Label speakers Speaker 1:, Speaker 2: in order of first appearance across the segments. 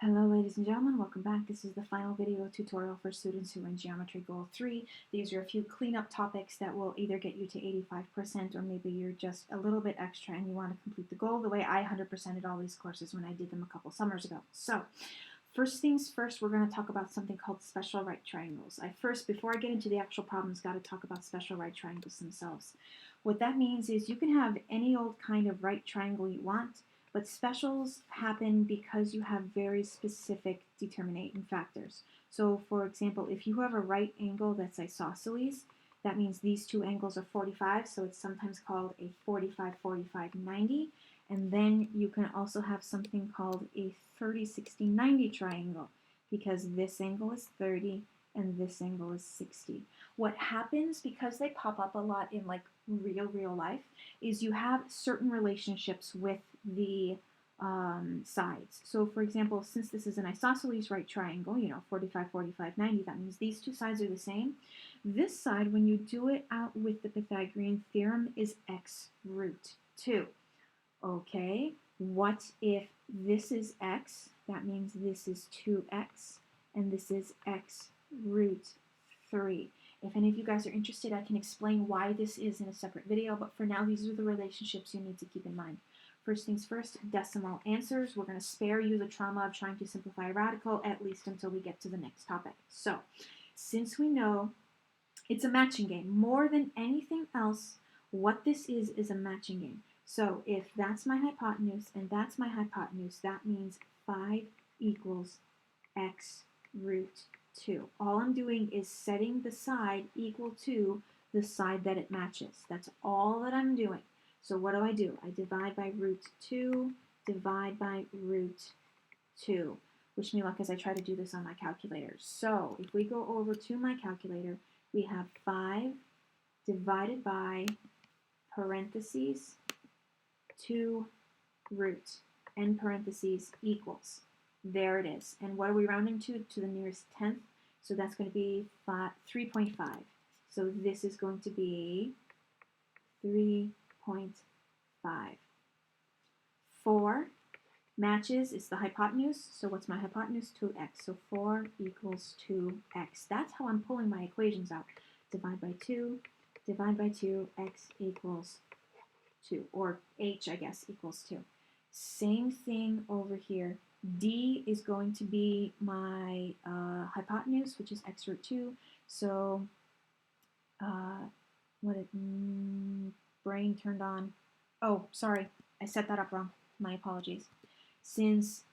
Speaker 1: Hello ladies and gentlemen, welcome back. This is the final video tutorial for students who are in Geometry Goal 3. These are a few cleanup topics that will either get you to 85% or maybe you're just a little bit extra and you want to complete the goal the way I 100%ed all these courses when I did them a couple summers ago. So, first things first, we're going to talk about something called special right triangles. Before I get into the actual problems, got to talk about special right triangles themselves. What that means is you can have any old kind of right triangle you want, but specials happen because you have very specific determinating factors. So for example, if you have a right angle that's isosceles, that means these two angles are 45, so it's sometimes called a 45-45-90. And then you can also have something called a 30-60-90 triangle because this angle is 30 and this angle is 60. What happens, because they pop up a lot in like real life, is you have certain relationships with the sides. So for example, since this is an isosceles right triangle, 45-45-90, that means these two sides are the same. This side, when you do it out with the Pythagorean theorem, is x root 2. Okay, what if this is x? That means this is 2x, and this is x root 3. If any of you guys are interested, I can explain why this is in a separate video, but for now, these are the relationships you need to keep in mind. First things first, decimal answers. We're going to spare you the trauma of trying to simplify a radical, at least until we get to the next topic. So, since we know it's a matching game, more than anything else, what this is a matching game. So if that's my hypotenuse and that's my hypotenuse, that means 5 equals x root 2. All I'm doing is setting the side equal to the side that it matches. That's all that I'm doing. So what do? I divide by root 2, divide by root 2. Wish me luck as I try to do this on my calculator. So if we go over to my calculator, we have 5 divided by parentheses 2 root, end parentheses, equals. There it is. And what are we rounding to? To the nearest tenth. So that's going to be 3.5. So this is going to be 3.5. 4 matches is the hypotenuse. So what's my hypotenuse? 2x. So 4 equals 2x. That's how I'm pulling my equations out. Divide by 2, x equals 2, or h, I guess, equals 2. Same thing over here. D is going to be my hypotenuse, which is x root 2. So, brain turned on. Oh, sorry, I set that up wrong. My apologies. Since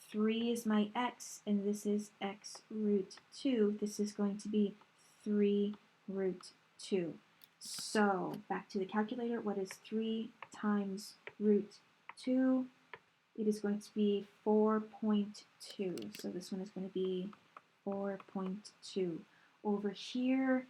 Speaker 1: 3 is my x, and this is x root 2, this is going to be 3 root 2. So, back to the calculator, what is 3 times root 2? It is going to be 4.2. So this one is going to be 4.2. Over here,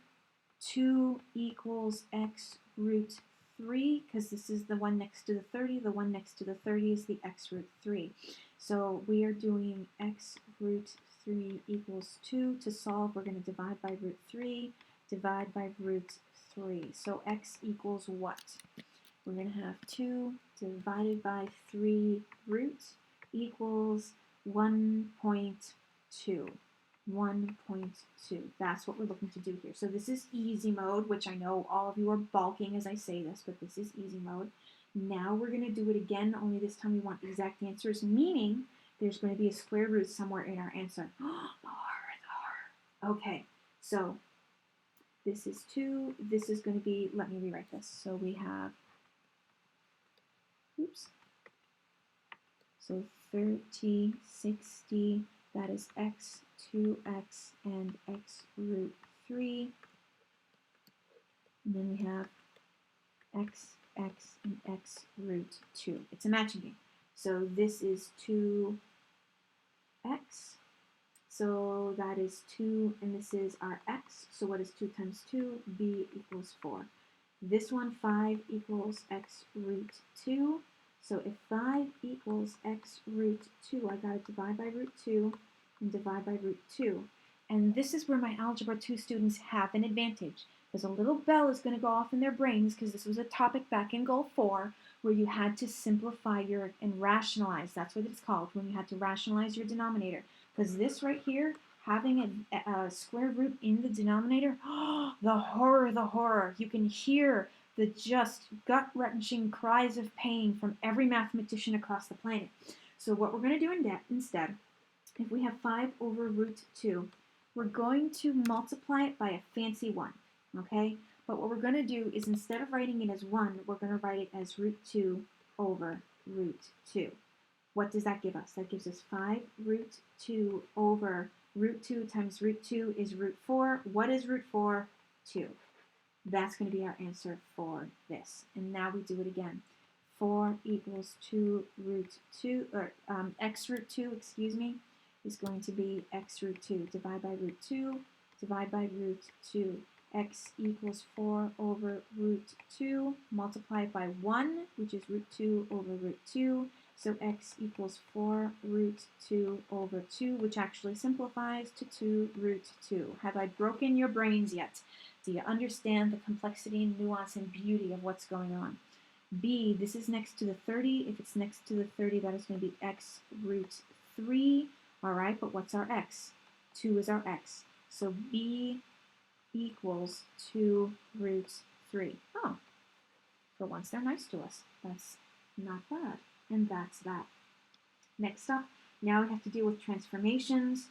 Speaker 1: 2 equals x root 3, because this is the one next to the 30. The one next to the 30 is the x root 3. So we are doing x root 3 equals 2. To solve, we're going to divide by root 3, divide by root 3. So x equals what? We're going to have 2 divided by 3 root equals 1.2. 1.2. That's what we're looking to do here. So this is easy mode, which I know all of you are balking as I say this, but this is easy mode. Now we're going to do it again, only this time we want exact answers, meaning there's going to be a square root somewhere in our answer. The horror. Okay, so this is 2. This is going to be, let me rewrite this. So we have, so 30, 60, that is x, 2x, and x root 3. And then we have x, and x root 2. It's a matching game. So this is 2x. So that is 2, and this is our x. So what is 2 times 2? B equals 4. This one, 5 equals x root 2. So if 5 equals x root 2, I got to divide by root 2 and divide by root 2. And this is where my Algebra 2 students have an advantage, because a little bell is going to go off in their brains, because this was a topic back in Goal 4, where you had to simplify and rationalize. That's what it's called, when you had to rationalize your denominator. Because this right here, having a square root in the denominator, the horror, the horror. You can hear the just gut-wrenching cries of pain from every mathematician across the planet. So what we're going to do instead, if we have 5 over root 2, we're going to multiply it by a fancy 1, okay? But what we're going to do is, instead of writing it as 1, we're going to write it as root 2 over root 2. What does that give us? That gives us 5 root 2 over root 2 times root 2 is root 4. What is root 4? 2. That's going to be our answer for this. And now we do it again. 4 equals 2 root 2, or x root 2, excuse me, is going to be x root 2. Divide by root 2, divide by root 2. X equals 4 over root 2, multiplied by 1, which is root 2 over root 2. So x equals 4 root 2 over 2, which actually simplifies to 2 root 2. Have I broken your brains yet? Do you understand the complexity and nuance and beauty of what's going on? B, this is next to the 30. If it's next to the 30, that is going to be x root 3. All right, but what's our x? 2 is our x. So B equals 2 root 3. Oh, for once they're nice to us. That's not bad. And that's that. Next up, now we have to deal with transformations.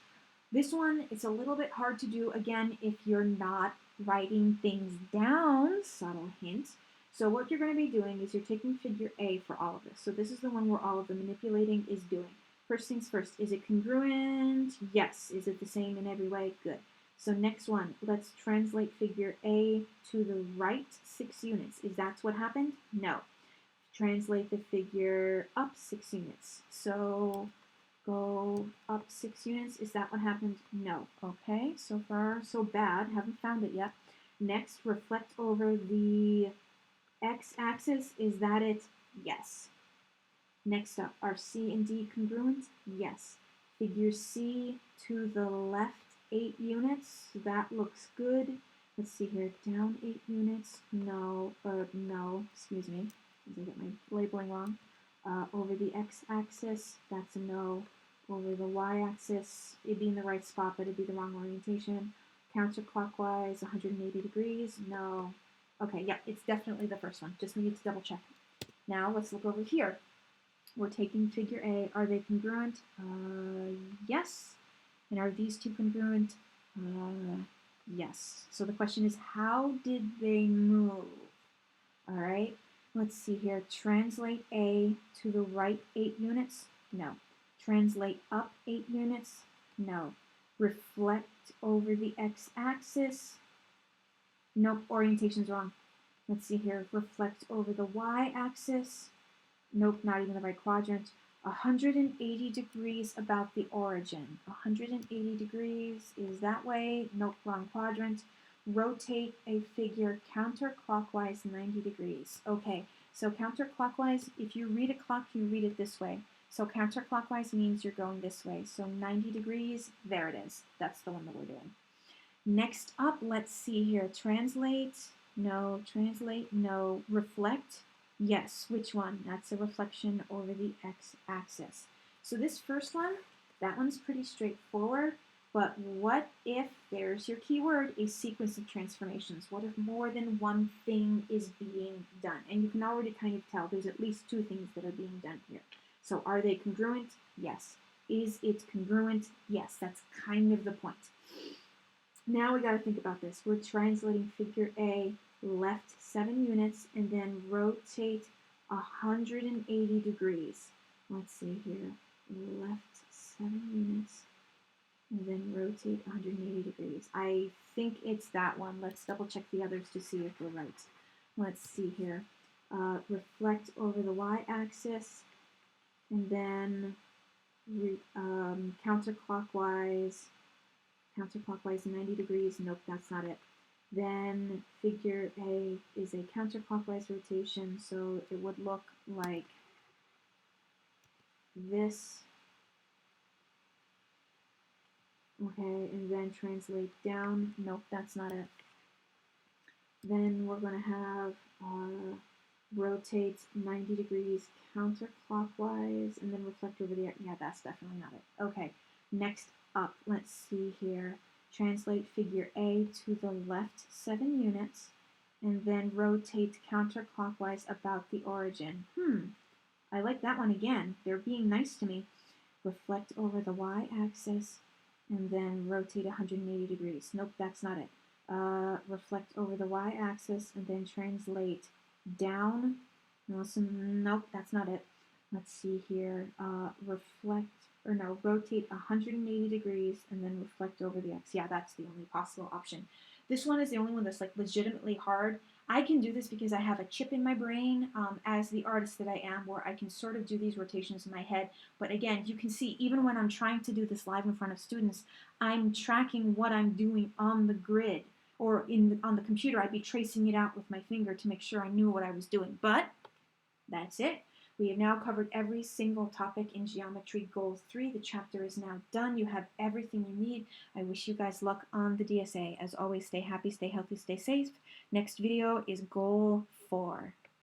Speaker 1: This one is a little bit hard to do, again, if you're not writing things down, subtle hint. So what you're going to be doing is you're taking figure A for all of this. So this is the one where all of the manipulating is doing. First things first, is it congruent? Yes. Is it the same in every way? Good. So next one, let's translate figure A to the right 6 units. Is that what happened? No. Translate the figure up 6 units. So go up 6 units. Is that what happened? No. Okay, so far so bad. Haven't found it yet. Next, reflect over the x-axis. Is that it? Yes. Next up, are C and D congruent? Yes. Figure C to the left 8 units. That looks good. Let's see here. Down 8 units. No, no, excuse me. I get my labeling wrong. Over the x-axis, that's a no. Over the y-axis, it'd be in the right spot, but it'd be the wrong orientation. Counterclockwise, 180 degrees, no. Okay, yeah, it's definitely the first one. Just needed to double check. Now let's look over here. We're taking figure A. Are they congruent? Yes. And are these two congruent? Yes. So the question is, how did they move? All right. Let's see here. Translate A to the right 8 units? No. Translate up 8 units? No. Reflect over the x-axis? Nope, orientation's wrong. Let's see here. Reflect over the y-axis? Nope, not even the right quadrant. 180 degrees about the origin. 180 degrees is that way. Nope, wrong quadrant. Rotate a figure counterclockwise 90 degrees. Okay, so counterclockwise, if you read a clock, you read it this way. So counterclockwise means you're going this way. So 90 degrees, there it is. That's the one that we're doing. Next up, let's see here. Translate, no. Translate, no. Reflect, yes. Which one? That's a reflection over the x-axis. So this first one, that one's pretty straightforward. But what if, there's your keyword, a sequence of transformations? What if more than one thing is being done? And you can already kind of tell there's at least 2 things that are being done here. So are they congruent? Yes. Is it congruent? Yes. That's kind of the point. Now we got to think about this. We're translating figure A left 7 units and then rotate 180 degrees. Let's see here. Left 7 units. And then rotate 180 degrees. I think it's that one. Let's double check the others to see if we're right. Let's see here. Reflect over the y-axis, and then counterclockwise 90 degrees. Nope, that's not it. Then figure A is a counterclockwise rotation, so it would look like this. Okay, and then translate down. Nope, that's not it. Then we're going to have rotate 90 degrees counterclockwise, and then reflect over the, yeah, that's definitely not it. Okay, next up, let's see here. Translate figure A to the left 7 units, and then rotate counterclockwise about the origin. I like that one again. They're being nice to me. Reflect over the y-axis, and then rotate 180 degrees. Nope, that's not it. Reflect over the y-axis, and then translate down. Nope, that's not it. Let's see here. Rotate 180 degrees, and then reflect over the x. Yeah, that's the only possible option. This one is the only one that's like legitimately hard. I can do this because I have a chip in my brain as the artist that I am, where I can sort of do these rotations in my head. But again, you can see even when I'm trying to do this live in front of students, I'm tracking what I'm doing on the grid or on the computer. I'd be tracing it out with my finger to make sure I knew what I was doing. But that's it. We have now covered every single topic in Geometry Goal 3. The chapter is now done. You have everything you need. I wish you guys luck on the DSA. As always, stay happy, stay healthy, stay safe. Next video is Goal 4.